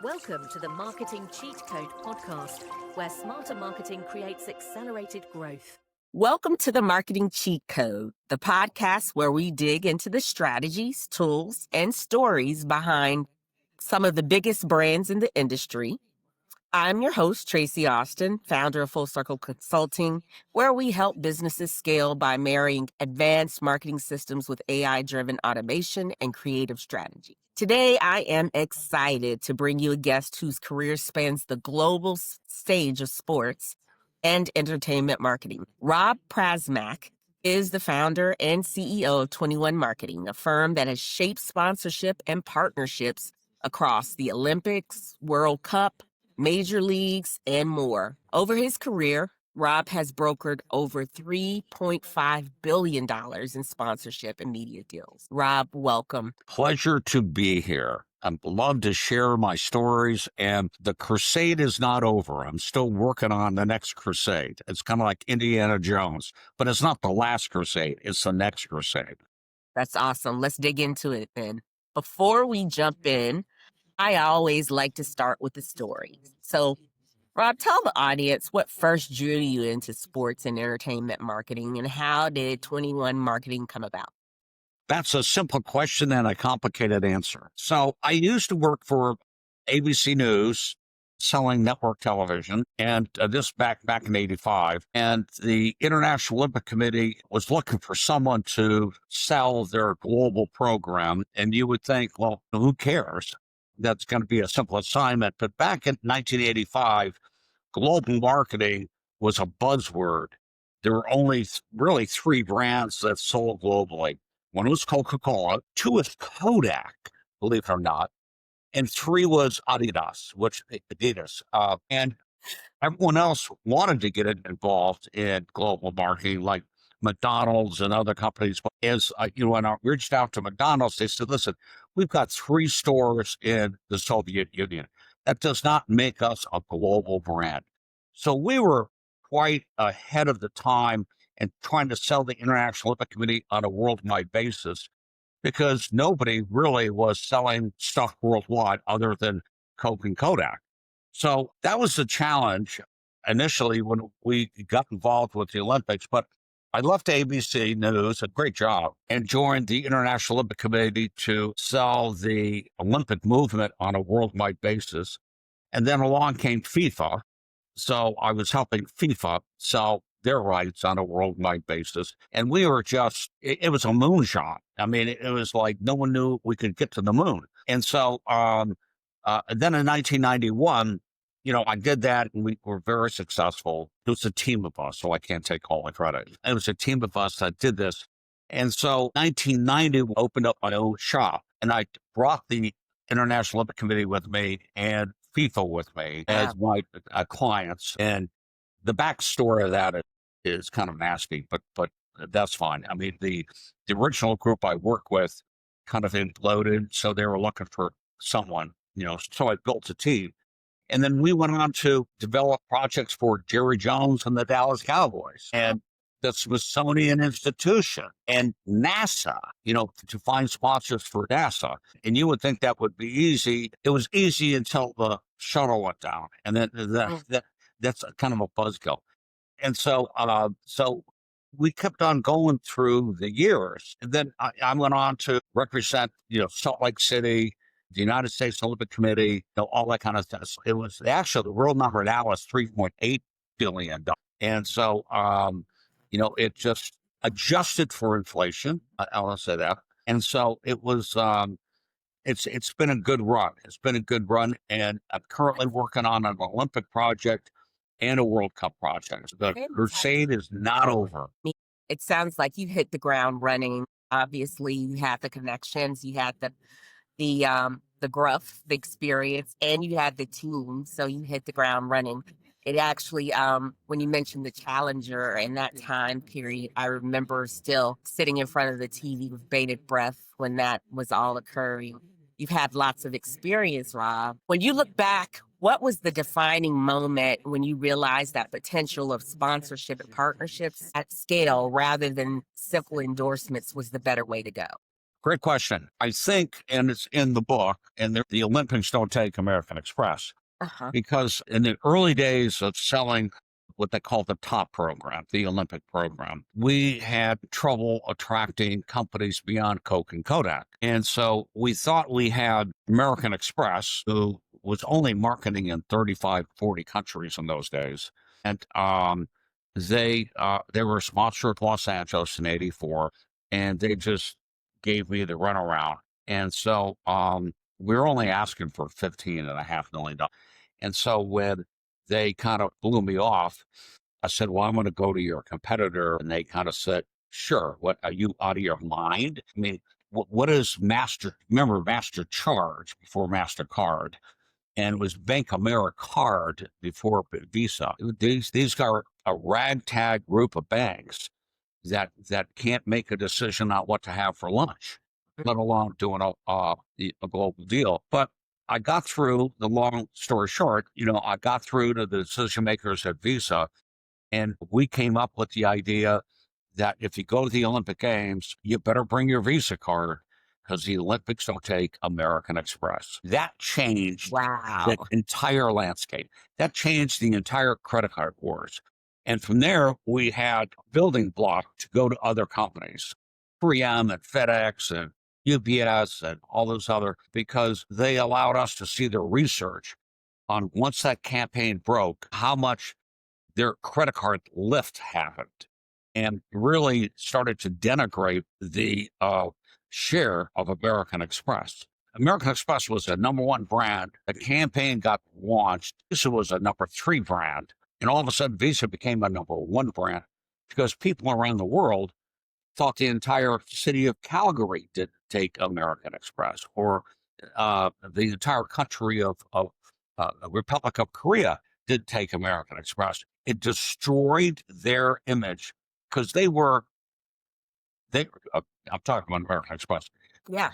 Welcome to the Marketing Cheat Code podcast, where smarter marketing creates accelerated growth. Welcome to the Marketing Cheat Code, the podcast where we dig into the strategies, tools, and stories behind some of the biggest brands in the industry. I'm your host, Tracy Austin, founder of Full Circle Consulting, where we help businesses scale by marrying advanced marketing systems with AI-driven automation and creative strategy. Today, I am excited to bring you a guest whose career spans the global stage of sports and entertainment marketing. Rob Prazmark is the founder and CEO of 21 Marketing, a firm that has shaped sponsorship and partnerships across the Olympics, World Cup, major leagues, and more. Over his career, Rob has brokered over $3.5 billion in sponsorship and media deals. Rob, welcome. Pleasure to be here. I'd love to share my stories, and the crusade is not over. I'm still working on the next crusade. It's kind of like Indiana Jones, but it's not the last crusade. It's the next crusade. That's awesome. Let's dig into it then. Before we jump in, I always like to start with the story. So, Rob, tell the audience what first drew you into sports and entertainment marketing, and how did 21 Marketing come about? That's a simple question and a complicated answer. So I used to work for ABC News, selling network television, and this back in 85. And the International Olympic Committee was looking for someone to sell their global program. And you would think, well, who cares? That's going to be a simple assignment. But back in 1985, global marketing was a buzzword. There were only really three brands that sold globally. One was Coca-Cola, two was Kodak, believe it or not, and three was Adidas. And everyone else wanted to get involved in global marketing, like McDonald's and other companies. But as when I reached out to McDonald's, they said, listen, we've got 3 stores in the Soviet Union. That does not make us a global brand. So we were quite ahead of the time and trying to sell the International Olympic Committee on a worldwide basis, because nobody really was selling stuff worldwide other than Coke and Kodak. So that was the challenge initially when we got involved with the Olympics. But I left ABC News, a great job, and joined the International Olympic Committee to sell the Olympic movement on a worldwide basis. And then along came FIFA. So I was helping FIFA sell their rights on a worldwide basis. And we were it was a moonshot. I mean, it was like no one knew we could get to the moon. And so then in 1991, I did that and we were very successful. It was a team of us, so I can't take all the credit. It was a team of us that did this. And so 1990, we opened up my own shop, and I brought the International Olympic Committee with me and FIFA with me as my clients. And the backstory of that is kind of nasty, but that's fine. I mean, the original group I work with kind of imploded, so they were looking for someone, so I built a team. And then we went on to develop projects for Jerry Jones and the Dallas Cowboys and the Smithsonian Institution and NASA, to find sponsors for NASA. And you would think that would be easy. It was easy until the shuttle went down. And then that's kind of a buzzkill. And so we kept on going through the years. And then I went on to represent, Salt Lake City, the United States Olympic Committee, all that kind of stuff. It was actually the world number now is $3.8 billion. And so, it just adjusted for inflation. I'll say that. And so it was, it's been a good run. It's been a good run. And I'm currently working on an Olympic project and a World Cup project. The crusade is not over. It sounds like you hit the ground running. Obviously, you had the connections, you had the gruff, the experience, and you had the team, so you hit the ground running. It actually, when you mentioned the Challenger and that time period, I remember still sitting in front of the TV with bated breath when that was all occurring. You've had lots of experience, Rob. When you look back, what was the defining moment when you realized that potential of sponsorship and partnerships at scale rather than simple endorsements was the better way to go? Great question. I think, and it's in the book, and the Olympics don't take American Express. Because in the early days of selling what they call the top program, the Olympic program, we had trouble attracting companies beyond Coke and Kodak. And so we thought we had American Express, who was only marketing in 35, 40 countries in those days. And they were sponsored Los Angeles in 84, and they just gave me the runaround. And so we're only asking for $15.5 million. And so when they kind of blew me off, I said, well, I'm going to go to your competitor. And they kind of said, sure. What, are you out of your mind? I mean, what is remember Master Charge before MasterCard? And it was Bank Americard before Visa. These are a ragtag group of banks that can't make a decision on what to have for lunch, let alone doing a global deal. But I got through, the long story short, I got through to the decision makers at Visa, and we came up with the idea that if you go to the Olympic Games, you better bring your Visa card because the Olympics don't take American Express. That changed the entire landscape. That changed the entire credit card wars. And from there, we had a building block to go to other companies, 3M and FedEx and UPS and all those other, because they allowed us to see their research on, once that campaign broke, how much their credit card lift happened, and really started to denigrate the share of American Express. American Express was the number one brand. The campaign got launched. Visa was a number 3 brand. And all of a sudden, Visa became a number 1 brand because people around the world thought the entire city of Calgary did take American Express, or the entire country of Republic of Korea did take American Express. It destroyed their image because I'm talking about American Express. Yeah.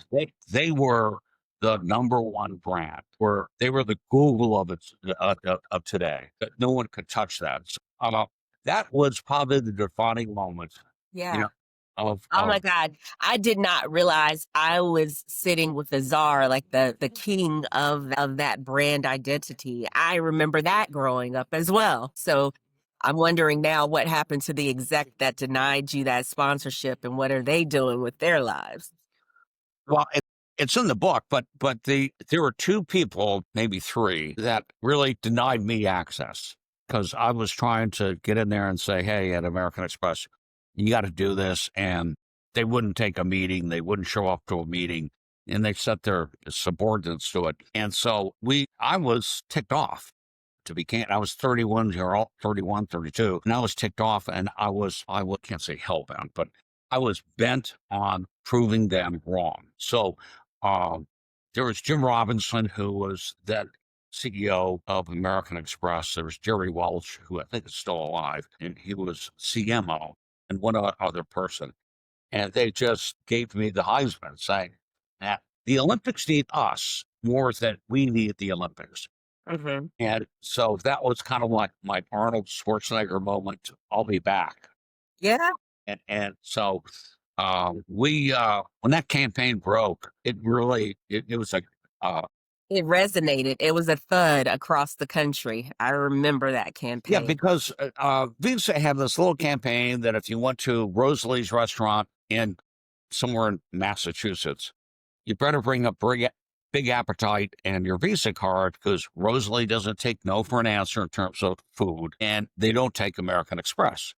They were the number 1 brand, where they were the Google of today. No one could touch that. So, that was probably the defining moment. Yeah. Oh my God. I did not realize I was sitting with the czar, like the king of that brand identity. I remember that growing up as well. So I'm wondering now what happened to the exec that denied you that sponsorship, and what are they doing with their lives? Well, it's in the book, but there were 2 people, maybe 3, that really denied me access because I was trying to get in there and say, hey, at American Express, you got to do this. And they wouldn't take a meeting. They wouldn't show up to a meeting, and they set their subordinates to it. And so I was ticked off, to be candid. I was 31 year old, 31, 32, and I was ticked off, and I can't say hellbound, but I was bent on proving them wrong. So there was Jim Robinson, who was that CEO of American Express. There was Jerry Welch, who I think is still alive, and he was CMO, and one other person. And they just gave me the Heisman, saying that the Olympics need us more than we need the Olympics. Mm-hmm. And so that was kind of like my Arnold Schwarzenegger moment. I'll be back. Yeah. And so when that campaign broke, it really, it was like, It resonated. It was a thud across the country. I remember that campaign. yeah, because Visa had this little campaign that if you went to Rosalie's restaurant somewhere in Massachusetts, you better bring a big appetite and your Visa card, because Rosalie doesn't take no for an answer in terms of food, and they don't take American Express.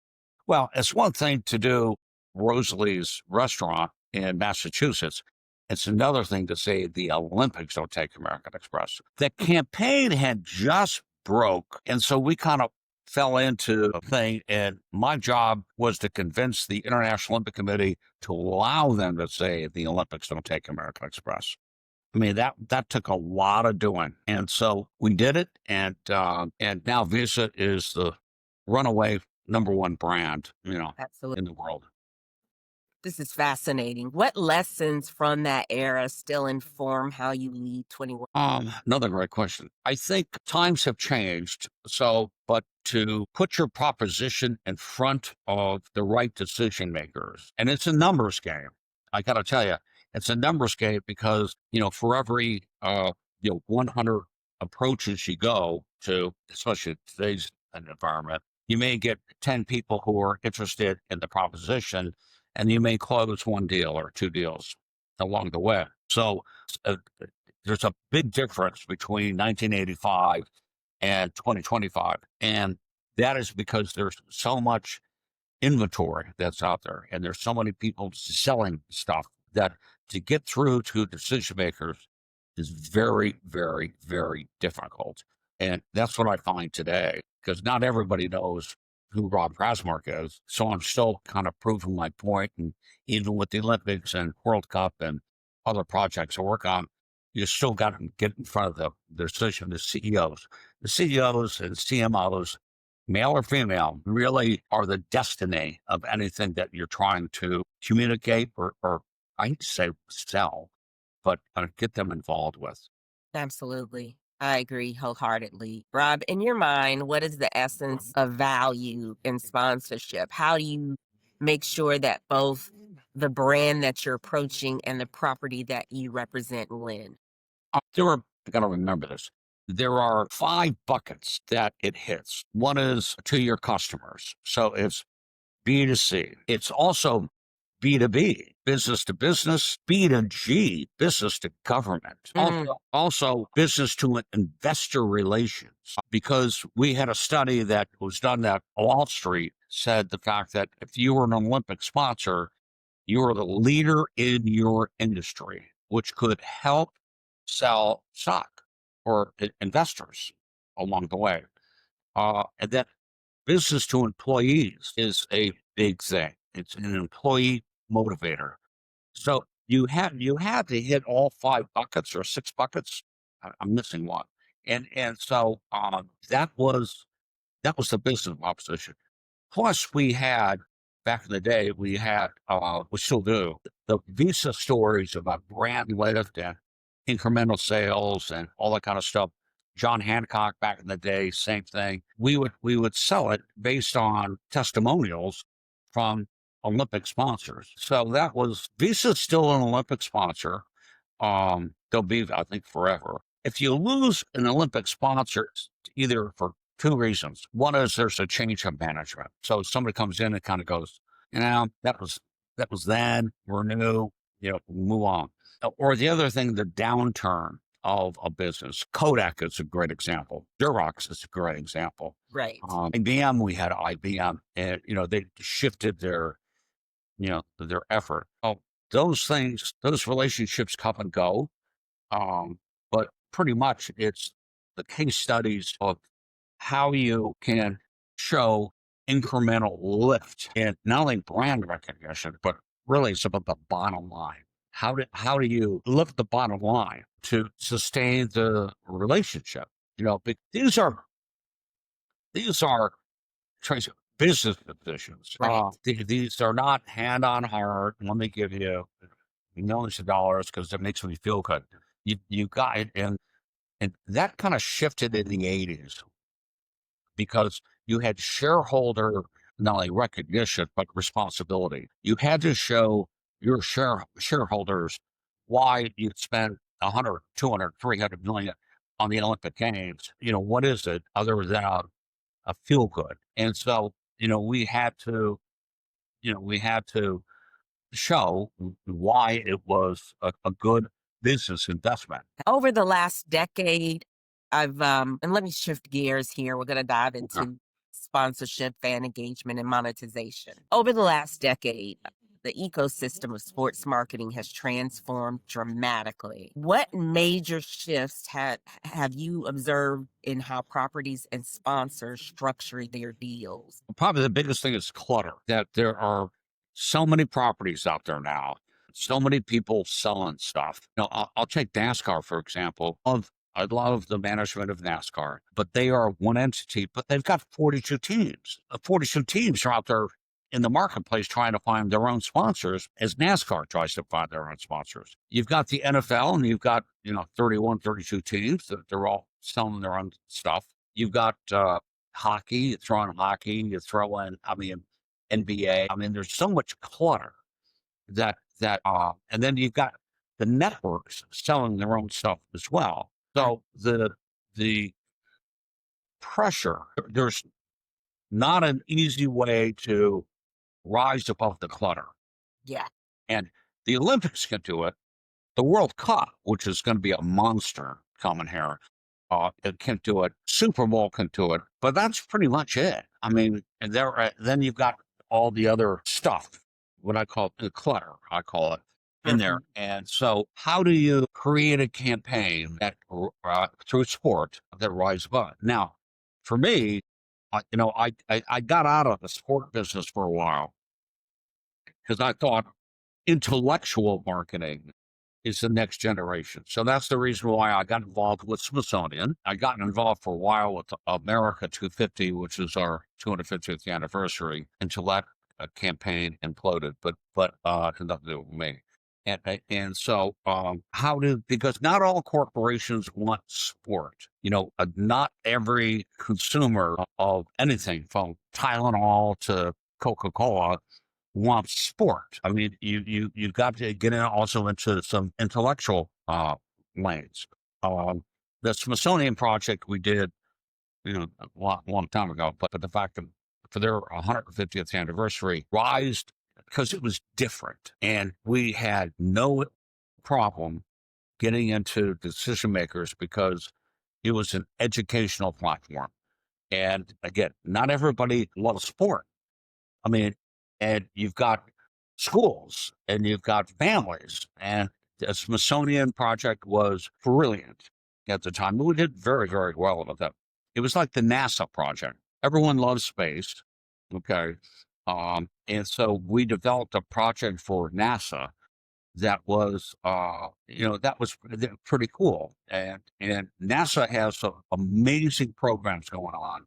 Well, it's one thing to do Rosalie's restaurant in Massachusetts. It's another thing to say the Olympics don't take American Express. The campaign had just broke, and so we kind of fell into a thing, and my job was to convince the International Olympic Committee to allow them to say the Olympics don't take American Express. I mean, that took a lot of doing, and so we did it, and now Visa is the runaway number 1 brand, Absolutely. in the world. This is fascinating. What lessons from that era still inform how you lead 21? Another great question. I think times have changed. But to put your proposition in front of the right decision makers, and it's a numbers game. I got to tell you, It's a numbers game because, for every, 100 approaches you go to, especially today's environment, you may get 10 people who are interested in the proposition, and you may close one deal or two deals along the way. So uh, there's a big difference between 1985 and 2025. And that is because there's so much inventory that's out there, and there's so many people selling stuff that to get through to decision makers is very, very, very difficult. And that's what I find today, because not everybody knows who Rob Prazmark is. So I'm still kind of proving my point. And even with the Olympics and World Cup and other projects I work on, you still got to get in front of the decision, the CEOs. The CEOs and CMOs, male or female, really are the destiny of anything that you're trying to communicate or I hate to say sell, but get them involved with. Absolutely. I agree wholeheartedly. Rob, in your mind, what is the essence of value in sponsorship? How do you make sure that both the brand that you're approaching and the property that you represent win? I got to remember this. There are 5 buckets that it hits. One is to your customers. So it's B2C. It's also B2B, business to business, B2G, business to government. Also business to investor relations, because we had a study that was done at Wall Street said the fact that if you were an Olympic sponsor, you are the leader in your industry, which could help sell stock or investors along the way. And that business to employees is a big thing. It's an employee motivator. So you had to hit all 5 buckets or 6 buckets. I'm missing one, and so that was the business proposition. Plus, we had back in the day, we still do the Visa stories about brand lift and incremental sales and all that kind of stuff. John Hancock back in the day, same thing. We would sell it based on testimonials from Olympic sponsors. So that was Visa's still an Olympic sponsor. They'll be, I think, forever. If you lose an Olympic sponsor, either for 2 reasons. One is there's a change of management. So somebody comes in and kind of goes, that was then, we're new, move on. Or the other thing, the downturn of a business. Kodak is a great example. Xerox is a great example. Right. IBM, we had IBM, and they shifted their effort. Oh, those things, those relationships come and go. But pretty much it's the case studies of how you can show incremental lift in not only brand recognition, but really it's about the bottom line. How do you lift the bottom line to sustain the relationship? But these are Tracy, business decisions. Right. These are not hand on heart. Let me give you millions of dollars because it makes me feel good. You got it, and that kind of shifted in the 80s because you had shareholder not only recognition but responsibility. You had to show your shareholders why you'd spend 100, 200, 300 million on the Olympic Games. What is it other than a feel good? And so, we had to show why it was a good business investment. Over the last decade, and let me shift gears here. We're going to dive into sponsorship, fan engagement, and monetization. Over the last decade, the ecosystem of sports marketing has transformed dramatically. What major shifts have you observed in how properties and sponsors structure their deals? Probably the biggest thing is clutter, that there are so many properties out there now, so many people selling stuff. I'll take NASCAR, for example. I love the management of NASCAR, but they are one entity, but they've got 42 teams. 42 teams are out there in the marketplace trying to find their own sponsors as NASCAR tries to find their own sponsors. You've got the NFL and you've got, 31, 32 teams that they're all selling their own stuff. You've got hockey, you throw in hockey, you throw in, NBA. There's so much clutter and then you've got the networks selling their own stuff as well. So the pressure, there's not an easy way to rise above the clutter. Yeah. And the Olympics can do it. The World Cup, which is going to be a monster coming here, it can do it. Super Bowl can do it, but that's pretty much it. I mean, and then you've got all the other stuff, what I call the clutter, I call it in there. And so, how do you create a campaign that through sport that rise above? Now, for me, I got out of the sport business for a while because I thought intellectual marketing is the next generation. So that's the reason why I got involved with Smithsonian. I got involved for a while with America 250, which is our 250th anniversary, until that campaign imploded. But it had nothing to do with me. And so because not all corporations want sport. Not every consumer of anything from Tylenol to Coca-Cola wants sport. I mean, you've got to get in also into some intellectual lanes. The Smithsonian project we did, a long time ago, but the fact that for their 150th anniversary rised because it was different, and we had no problem getting into decision makers because it was an educational platform. And again, not everybody loves sport. I mean, and you've got schools and you've got families. And the Smithsonian project was brilliant at the time. We did very, very well with it. It was like the NASA project. Everyone loves space. Okay. And so we developed a project for NASA that was, pretty cool. And NASA has some amazing programs going on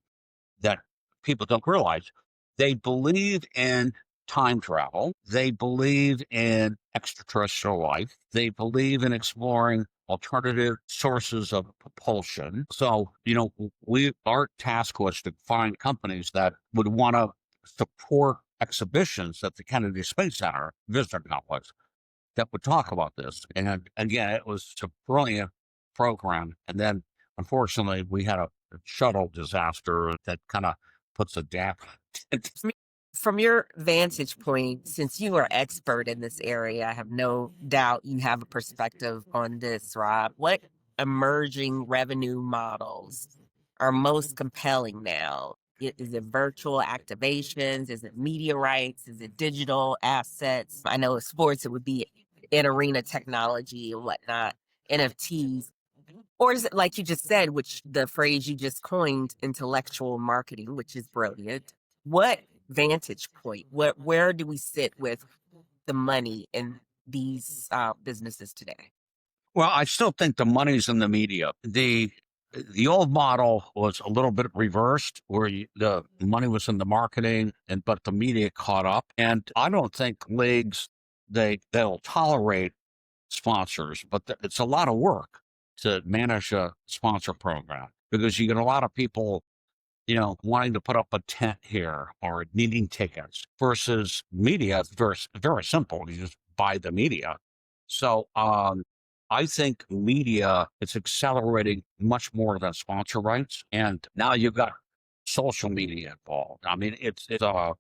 that people don't realize. They believe in time travel. They believe in extraterrestrial life. They believe in exploring alternative sources of propulsion. So, our task was to find companies that would want to support exhibitions at the Kennedy Space Center visitor complex that would talk about this. And again, it was a brilliant program. And then, unfortunately, we had a shuttle disaster that kind of puts a damp. From your vantage point, since you are expert in this area, I have no doubt you have a perspective on this, Rob. What emerging revenue models are most compelling now? Is it virtual activations? Is it media rights? Is it digital assets? I know in sports, it would be in arena technology and whatnot, NFTs. Or is it like you just said, which the phrase you just coined, intellectual marketing, which is brilliant? What vantage point? Where do we sit with the money in these businesses today? Well, I still think the money's in the media. The old model was a little bit reversed, where the money was in the marketing, but the media caught up. And I don't think leagues they'll tolerate sponsors, but it's a lot of work to manage a sponsor program, because you get a lot of people, wanting to put up a tent here or needing tickets, versus media. It's very, very simple. You just buy the media. So, I think media is accelerating much more than sponsor rights. And now you've got social media involved. I mean, it's a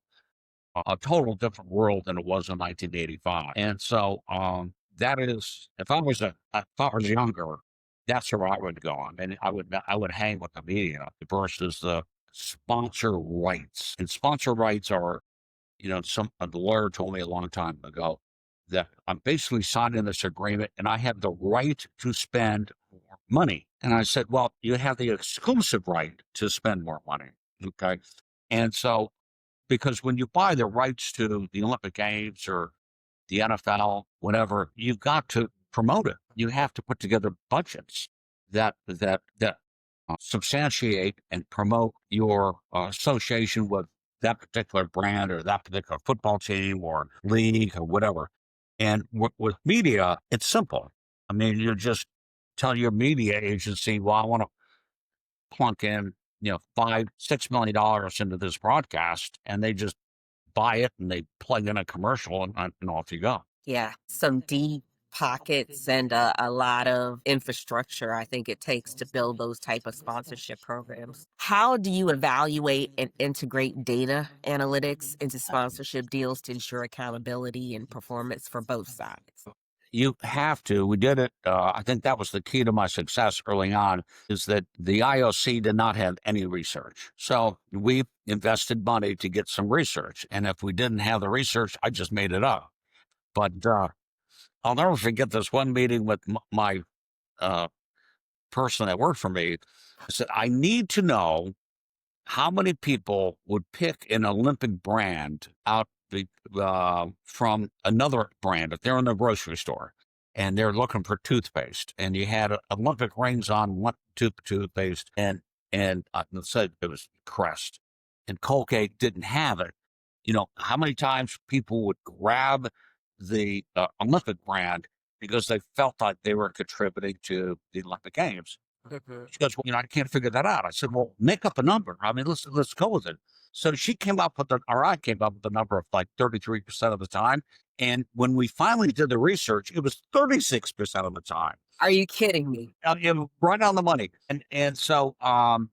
total different world than it was in 1985. And so, that is, if I was younger, that's where I would go. I mean, I would hang with the media versus the sponsor rights. And sponsor rights are, the lawyer told me a long time ago that I'm basically signing this agreement and I have the right to spend more money. And I said, well, you have the exclusive right to spend more money. Okay. And so, because when you buy the rights to the Olympic Games or the NFL, whatever, you've got to promote it. You have to put together budgets that substantiate and promote your association with that particular brand or that particular football team or league or whatever. And with media, it's simple. I mean, you just tell your media agency, well, I want to plunk in, $5-6 million into this broadcast, and they just buy it and they plug in a commercial and off you go. Yeah, some deep pockets and a lot of infrastructure I think it takes to build those type of sponsorship programs. How do you evaluate and integrate data analytics into sponsorship deals to ensure accountability and performance for both sides? You have to. We did it. I think that was the key to my success early on, is that the IOC did not have any research. So we invested money to get some research. And if we didn't have the research, I just made it up. But I'll never forget this one meeting with my person that worked for me. I said, I need to know how many people would pick an Olympic brand out from another brand if they're in the grocery store and they're looking for toothpaste, and you had Olympic rings on one toothpaste, and let's say it was Crest, and Colgate didn't have it. You know how many times people would grab the Olympic brand because they felt like they were contributing to the Olympic Games. She goes, well, I can't figure that out. I said, well, make up a number. I mean, let's go with it. So she came up with I came up with the number of like 33% of the time. And when we finally did the research, it was 36% of the time. Are you kidding me? Right on the money. And so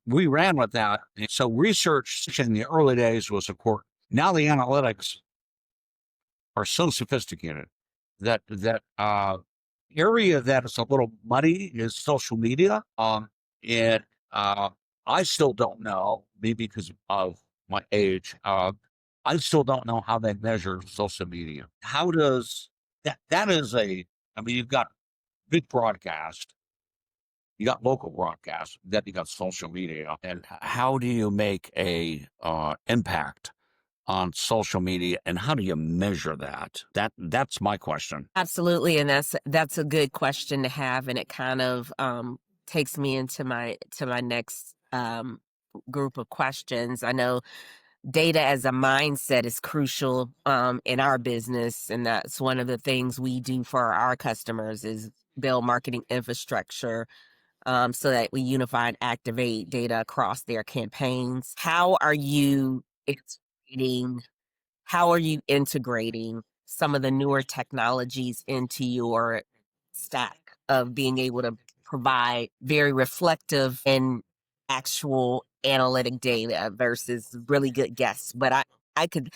we ran with that. And so research in the early days was important. Now the analytics are so sophisticated that area that is a little muddy is social media. And I still don't know, maybe because of my age, I still don't know how they measure social media. How does that is I mean, you've got big broadcast, you got local broadcast, then you got social media. And how do you make a impact on social media, and how do you measure that? That's my question. Absolutely, and that's a good question to have, and it kind of takes me into my next group of questions. I know data as a mindset is crucial in our business, and that's one of the things we do for our customers is build marketing infrastructure so that we unify and activate data across their campaigns. How are you integrating some of the newer technologies into your stack of being able to provide very reflective and actual analytic data versus really good guess? But I could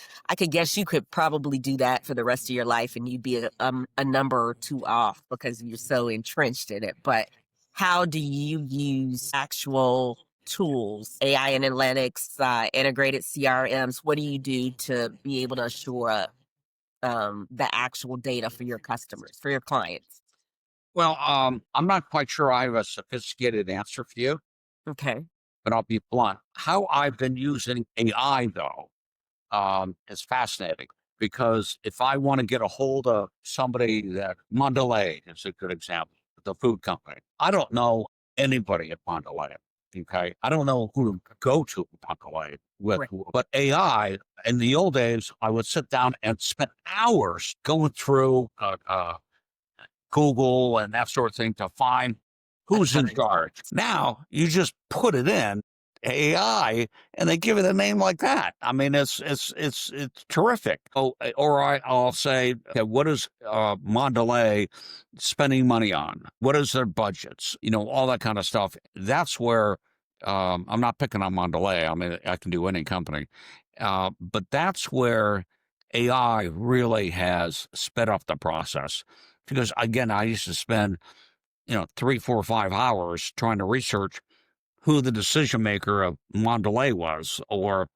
guess you could probably do that for the rest of your life and you'd be a number or two off because you're so entrenched in it. But how do you use actual tools, AI analytics, integrated CRMs? What do you do to be able to assure the actual data for your customers, for your clients? Well, I'm not quite sure I have a sophisticated answer for you, Okay. but I'll be blunt. How I've been using AI, though, is fascinating, because if I want to get a hold of somebody, that Mondelez is a good example, the food company. I don't know anybody at Mondelez. Okay. I don't know who to go to Mondelez with, Right. but AI, in the old days, I would sit down and spend hours going through Google and that sort of thing to find who's in charge. Now you just put it in AI and they give it a name like that. I mean, it's terrific. Oh, I'll say, okay, what is Mondelez spending money on? What is their budgets? All that kind of stuff. That's where I'm not picking on Mondelez. I mean, I can do any company, but that's where AI really has sped up the process. Because again, I used to spend 3, 4, 5 hours trying to research who the decision maker of Mondelez was, or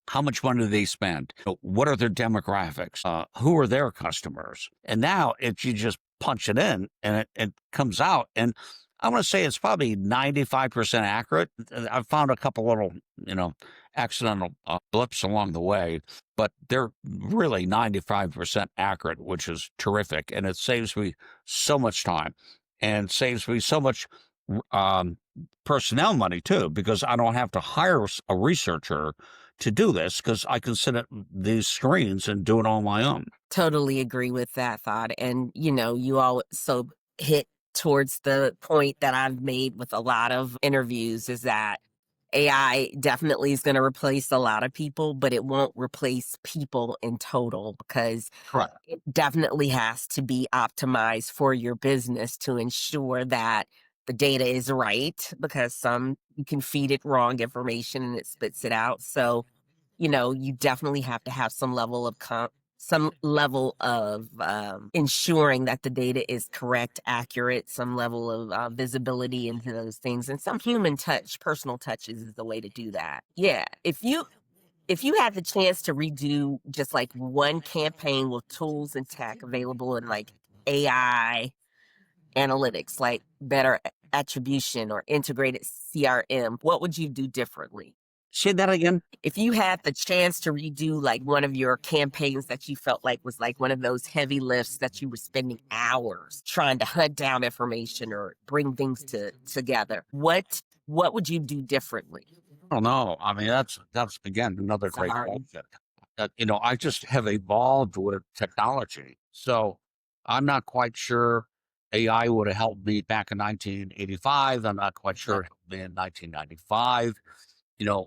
how much money do they spend? What are their demographics? Who are their customers? And now you just punch it in and it comes out. And I'm going to say it's probably 95% accurate. I've found a couple little, accidental blips along the way, but they're really 95% accurate, which is terrific. And it saves me so much time and saves me so much personnel money too, because I don't have to hire a researcher to do this, because I can sit at these screens and do it on my own. Totally agree with that thought. And, you also hit towards the point that I've made with a lot of interviews is that AI definitely is going to replace a lot of people, but it won't replace people in total because Correct. it definitely has to be optimized for your business to ensure that the data is right because some you can feed it wrong information and it spits it out. So, you definitely have to have some level of ensuring that the data is correct, accurate, some level of visibility into those things, and some human touch, personal touches is the way to do that. Yeah, if you had the chance to redo just like one campaign with tools and tech available in like AI analytics, like better attribution or integrated CRM, what would you do differently? Say that again. If you had the chance to redo like one of your campaigns that you felt like was like one of those heavy lifts that you were spending hours trying to hunt down information or bring things together, what would you do differently? I don't know. I mean, that's again another great Sorry. question. I just have evolved with technology, so I'm not quite sure AI would have helped me back in 1985. I'm not quite sure it helped me in 1995.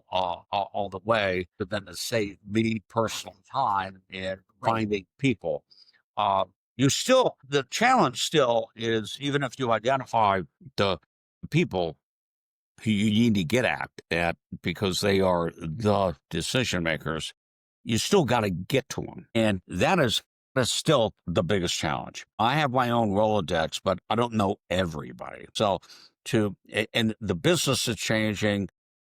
All the way, but then to save me personal time and Right. finding people. Uh, the challenge still is even if you identify the people who you need to get at because they are the decision makers, you still got to get to them. And that's still the biggest challenge. I have my own Rolodex, but I don't know everybody. So and the business is changing.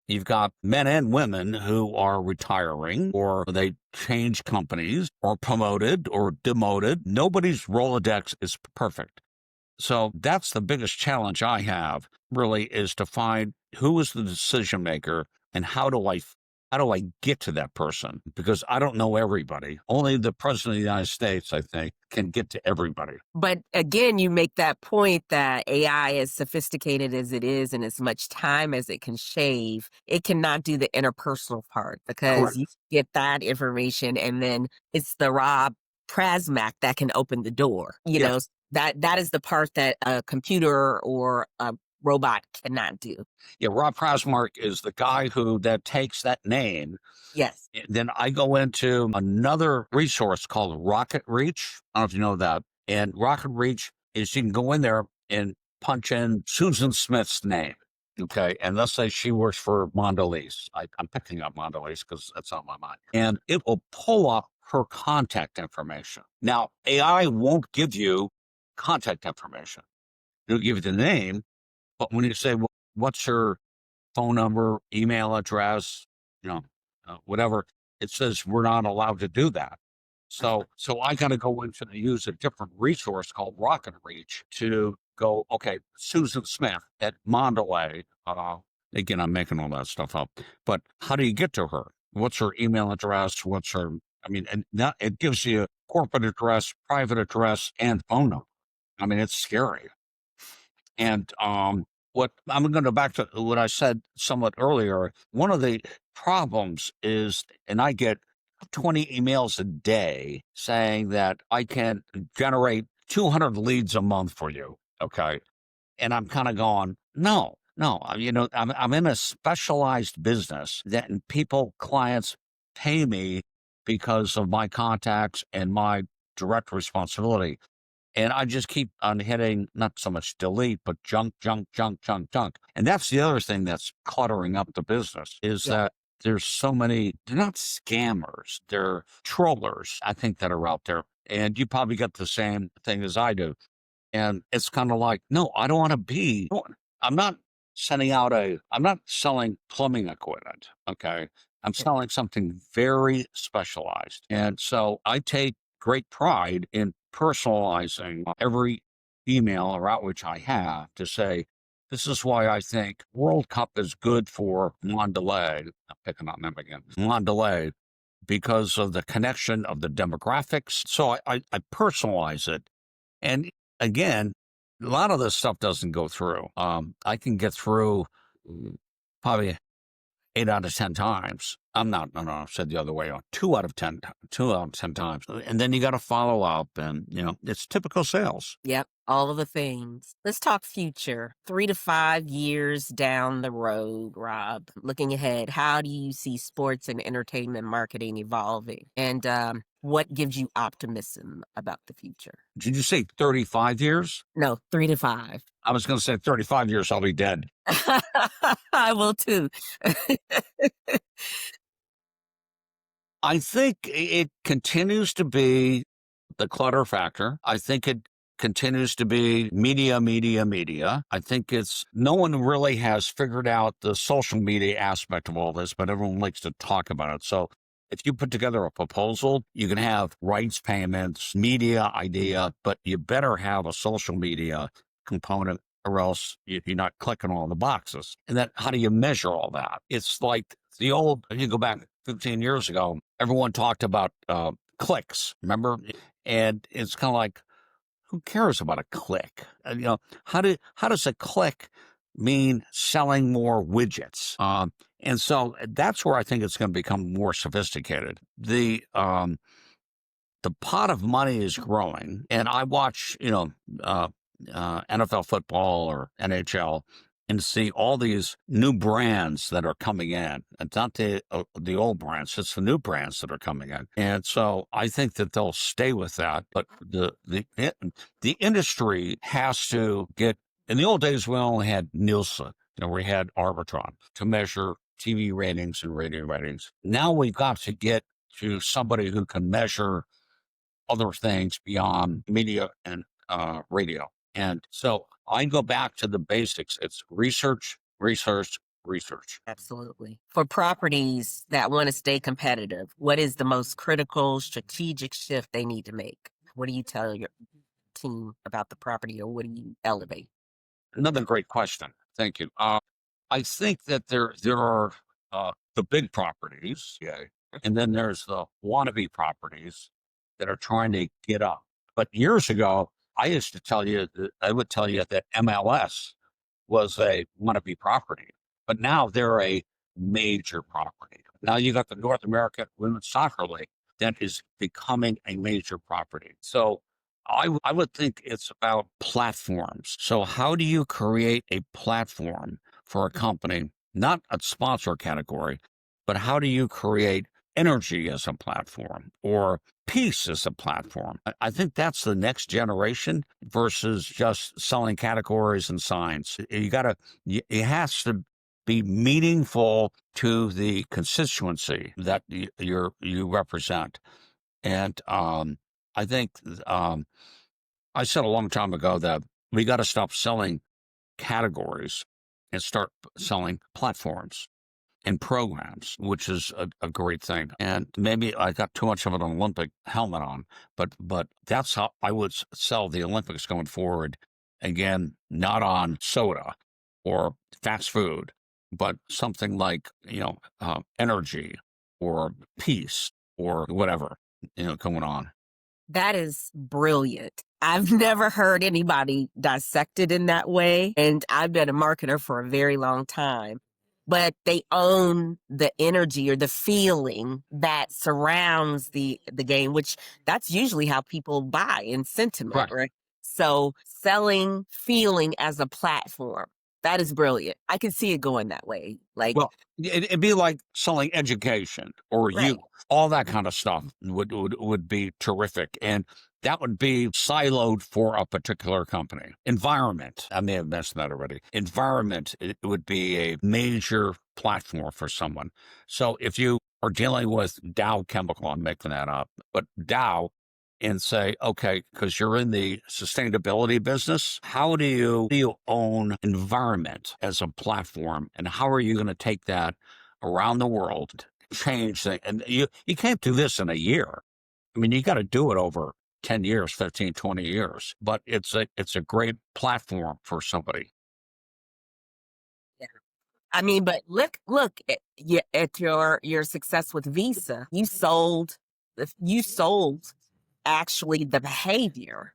You've got men and women who are retiring or they change companies or promoted or demoted. Nobody's Rolodex is perfect. So that's the biggest challenge I have really is to find who is the decision maker and how do I get to that person? Because I don't know everybody. Only the president of the United States, I think, can get to everybody. But again, you make that point that AI, as sophisticated as it is and as much time as it can shave, it cannot do the interpersonal part because Correct. you get that information and then it's the Rob Prazmark that can open the door. Yes. That is the part that a computer or a robot cannot do. Yeah, Rob Prazmark is the guy that takes that name. Yes. Then I go into another resource called RocketReach. I don't know if you know that. And RocketReach is you can go in there and punch in Susan Smith's name. Okay. And let's say she works for Mondelez. I'm picking up Mondelez because that's on my mind. And it will pull up her contact information. Now, AI won't give you contact information. It'll give you the name. But when you say, well, what's her phone number, email address, whatever, it says we're not allowed to do that. So I got to go into use a different resource called RocketReach to go, okay, Susan Smith at Mondelez. Again, I'm making all that stuff up, but how do you get to her? What's her email address? And that it gives you corporate address, private address, and phone number. I mean, it's scary. And what I'm going to go back to what I said somewhat earlier. One of the problems is, and I get 20 emails a day saying that I can generate 200 leads a month for you. Okay. And I'm kind of going, no. I'm in a specialized business that clients pay me because of my contacts and my direct responsibility. And I just keep on hitting not so much delete, but junk. And that's the other thing that's cluttering up the business is that there's so many, they're not scammers, they're trollers, I think, that are out there. And you probably got the same thing as I do. And it's kind of like, no, I don't want to be, I'm not I'm not selling plumbing equipment. Okay. I'm selling something very specialized. And so I take great pride in personalizing every email or outreach I have to say, this is why I think World Cup is good for Mondelez. I'm picking on them again. Mondelez, because of the connection of the demographics. So I personalize it. And again, a lot of this stuff doesn't go through. I can get through probably 8 out of 10 times. No, I said the other way. 2 out of 10 times. And then you got to follow up and, it's typical sales. Yep. All the things. Let's talk future. 3 to 5 years down the road, Rob. Looking ahead, how do you see sports and entertainment marketing evolving? And what gives you optimism about the future? Did you say 35 years? No, 3 to 5. I was going to say 35 years, I'll be dead. I will too. I think it continues to be the clutter factor. I think it continues to be media, media, media. I think no one really has figured out the social media aspect of all this, but everyone likes to talk about it. So if you put together a proposal, you can have rights payments, media idea, but you better have a social media component or else you're not clicking all the boxes. And then how do you measure all that? It's like you go back 15 years ago, everyone talked about clicks, remember? And it's kind of like, who cares about a click? How does a click mean selling more widgets? And so that's where I think it's going to become more sophisticated. The pot of money is growing, and I watch, NFL football or NHL, and see all these new brands that are coming in. It's not the old brands; it's the new brands that are coming in. And so I think that they'll stay with that. But the industry has to get. In the old days, we only had Nielsen. We had Arbitron to measure TV ratings and radio ratings. Now we've got to get to somebody who can measure other things beyond media and radio. And so I go back to the basics. It's research, research, research. Absolutely. For properties that want to stay competitive, what is the most critical strategic shift they need to make? What do you tell your team about the property, or what do you elevate? Another great question. Thank you. I think that there are the big properties, yeah, and then there's the wannabe properties that are trying to get up. But years ago, I would tell you that MLS was a wannabe property, but now they're a major property. Now you got the North American Women's Soccer League that is becoming a major property. So I would think it's about platforms. So how do you create a platform for a company, not a sponsor category, but how do you create energy as a platform or peace as a platform? I think that's the next generation versus just selling categories and signs. It has to be meaningful to the constituency that you represent. And I think I said a long time ago that we got to stop selling categories and start selling platforms and programs, which is a great thing. And maybe I got too much of an Olympic helmet on, but that's how I would sell the Olympics going forward. Again, not on soda or fast food, but something like, energy or peace or whatever, going on. That is brilliant. I've never heard anybody dissect it in that way. And I've been a marketer for a very long time. But they own the energy or the feeling that surrounds the game, which that's usually how people buy in sentiment, right? So selling feeling as a platform, that is brilliant. I can see it going that way. Like, well, it'd be like selling education or right. all that kind of stuff would be terrific. And that would be siloed for a particular company. Environment, I may have mentioned that already. Environment, it would be a major platform for someone. So if you are dealing with Dow Chemical, I'm making that up, but Dow, and say, okay, because you're in the sustainability business, how do you own environment as a platform? And how are you going to take that around the world, change things? And you can't do this in a year. I mean, you got to do it over 10 years, 15, 20 years, but it's a great platform for somebody. Yeah. I mean, but look at your success with Visa. You sold actually the behavior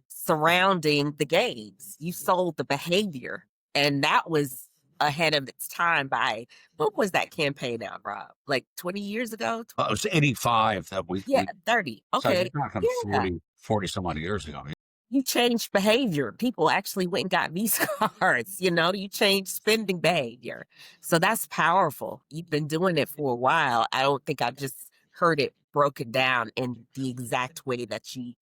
surrounding the games. You sold the behavior, and that was ahead of its time by, what was that campaign out, Rob? Like 20 years ago? It was 85 that we 30. so Okay. you're talking Yeah. 40 some odd years ago. You changed behavior. People actually went and got Visa cards, you changed spending behavior. So that's powerful. You've been doing it for a while. I don't think I've just heard it broken down in the exact way that you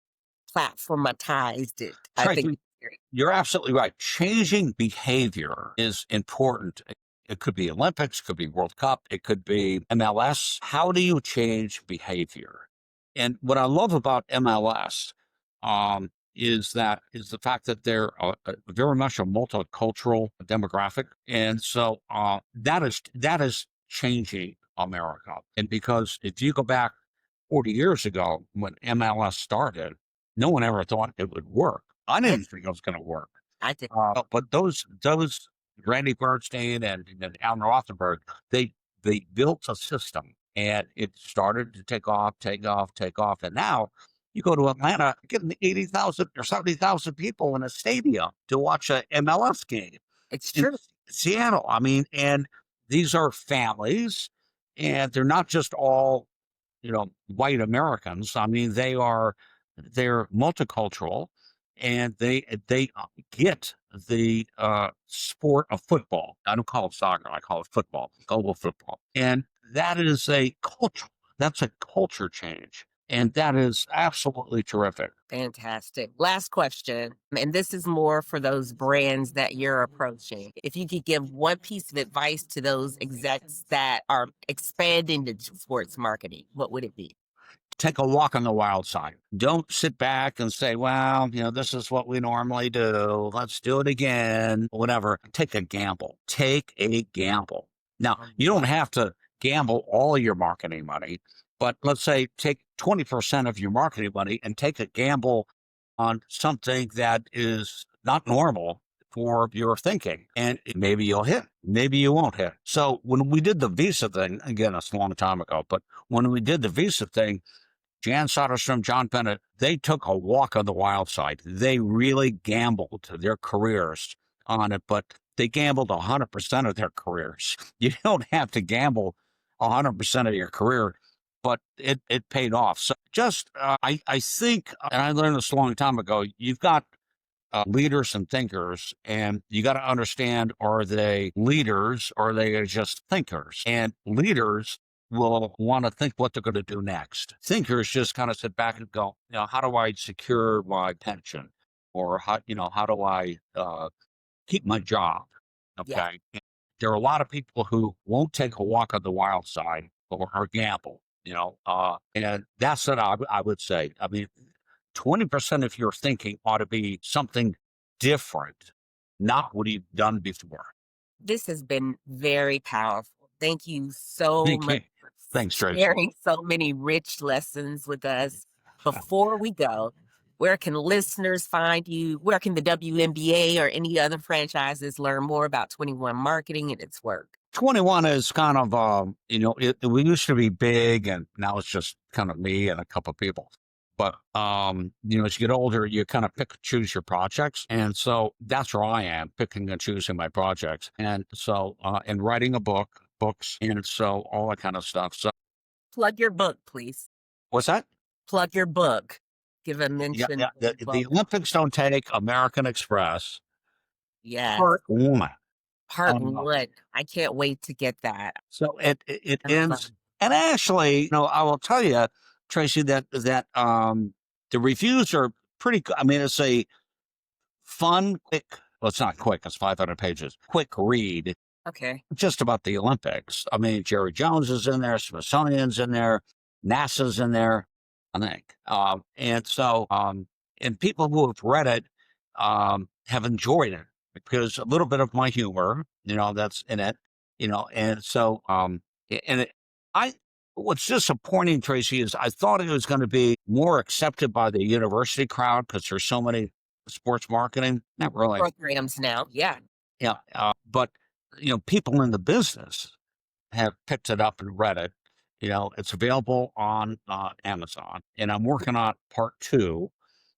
platformatized it. I think Tracy, you're absolutely right. Changing behavior is important. It could be Olympics, could be World Cup, it could be MLS. How do you change behavior? And what I love about MLS is the fact that they're very much a multicultural demographic, and so that is changing America. And because if you go back 40 years ago when MLS started, no one ever thought it would work. I didn't think it was going to work. I did. But those Randy Bernstein and Alan Rothenberg, they built a system, and it started to take off, take off, take off. And now you go to Atlanta, getting 80,000 or 70,000 people in a stadium to watch a MLS game. It's In true. Seattle, I mean, and these are families, and they're not just all white Americans. I mean, they're multicultural, and they get the sport of football. I don't call it soccer. I call it football, global football, and that is a culture. That's a culture change, and that is absolutely terrific. Fantastic. Last question. And this is more for those brands that you're approaching. If you could give one piece of advice to those execs that are expanding into sports marketing, what would it be? Take a walk on the wild side. Don't sit back and say, well, this is what we normally do. Let's do it again, whatever. Take a gamble. Take a gamble. Now, you don't have to gamble all your marketing money, but let's say take 20% of your marketing money and take a gamble on something that is not normal for your thinking. And maybe you'll hit, maybe you won't hit. So when we did the Visa thing, again, it's a long time ago, but when we did the Visa thing, Jan Soderstrom, John Bennett, they took a walk on the wild side. They really gambled their careers on it, but they gambled 100% of their careers. You don't have to gamble 100% of your career, but it paid off. So I think, and I learned this a long time ago, you've got leaders and thinkers, and you got to understand, are they leaders or are they just thinkers? And leaders will want to think what they're going to do next. Thinkers just kind of sit back and go, how do I secure my pension? Or how do I keep my job? Yeah. Okay. And there are a lot of people who won't take a walk on the wild side or gamble, and that's what I would say. I mean, 20% of your thinking ought to be something different, not what you've done before. This has been very powerful. Thank you so Thank much you. Thanks, for Tracy. sharing so many rich lessons with us. Before we go, where can listeners find you? Where can the WNBA or any other franchises learn more about 21 Marketing and its work? 21 is kind of, we used to be big, and now it's just kind of me and a couple of people. But, as you get older, you kind of pick and choose your projects. And so that's where I am, picking and choosing my projects. And so, and writing books, and so all that kind of stuff. So Plug your book, please. what's that? Plug your book. Give a Yeah, mention. yeah. The Olympics Don't Take American Express. Yes. Part one. Part one. I can't wait to get that. So it ends, and actually, I will tell you, Tracy, that the reviews are pretty good. I mean, it's a fun, quick. Well, it's not quick. It's 500 pages. Quick read, Okay. just about the Olympics. I mean, Jerry Jones is in there, Smithsonian's in there, NASA's in there, I think. And people who have read it have enjoyed it, because a little bit of my humor, that's in it, and so, and it, what's disappointing, Tracy, is I thought it was going to be more accepted by the university crowd because there's so many sports marketing. Not really. Programs now. Yeah. Yeah. But, people in the business have picked it up and read it. It's available on Amazon, and I'm working on part two,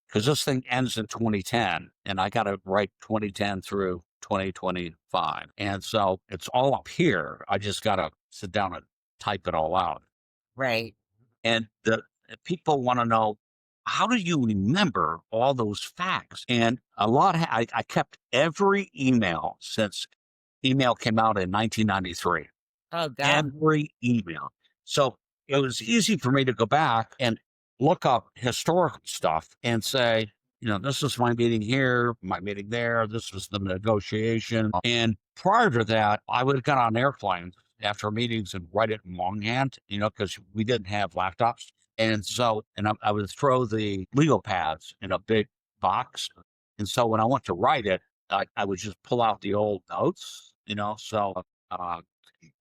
because this thing ends in 2010, and I got to write 2010 through 2025. And so it's all up here. I just got to sit down and type it all out. Right. And the people want to know, how do you remember all those facts? And I kept every email since email came out in 1993, Oh, God. every email. So it was easy for me to go back and look up historical stuff and say, this is my meeting here, my meeting there. This was the negotiation. And prior to that, I would have got on airplanes after meetings and write it in longhand, because we didn't have laptops. And so, I would throw the legal pads in a big box. And so when I went to write it, I would just pull out the old notes, so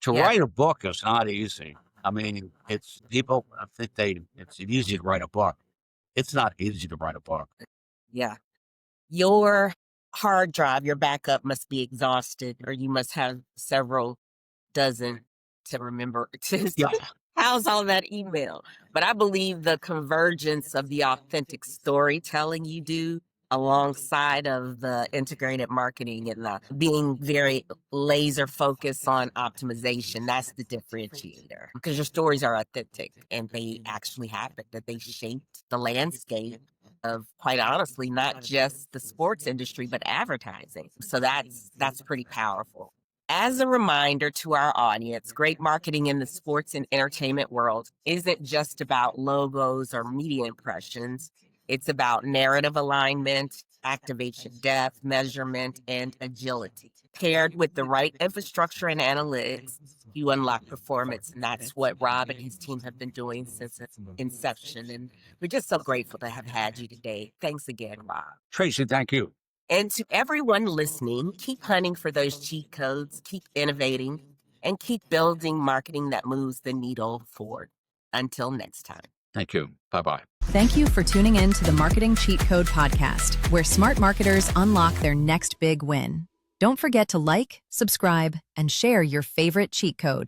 to Yeah. write a book is not easy. I mean, I think it's easy to write a book. It's not easy to write a book. Yeah. Your hard drive, your backup must be exhausted, or you must have several dozen to remember to Yeah. house all that email. But I believe the convergence of the authentic storytelling you do alongside of the integrated marketing and the being very laser focused on optimization, that's the differentiator. Because your stories are authentic and they actually happened, that they shaped the landscape of, quite honestly, not just the sports industry, but advertising. So that's pretty powerful. As a reminder to our audience, great marketing in the sports and entertainment world isn't just about logos or media impressions. It's about narrative alignment, activation depth, measurement, and agility. Paired with the right infrastructure and analytics, you unlock performance. And that's what Rob and his team have been doing since its inception. And we're just so grateful to have had you today. Thanks again, Rob. Tracy, thank you. And to everyone listening, keep hunting for those cheat codes, keep innovating, and keep building marketing that moves the needle forward. Until next time. Thank you. Bye-bye. Thank you for tuning in to the Marketing Cheat Code Podcast, where smart marketers unlock their next big win. Don't forget to like, subscribe, and share your favorite cheat code.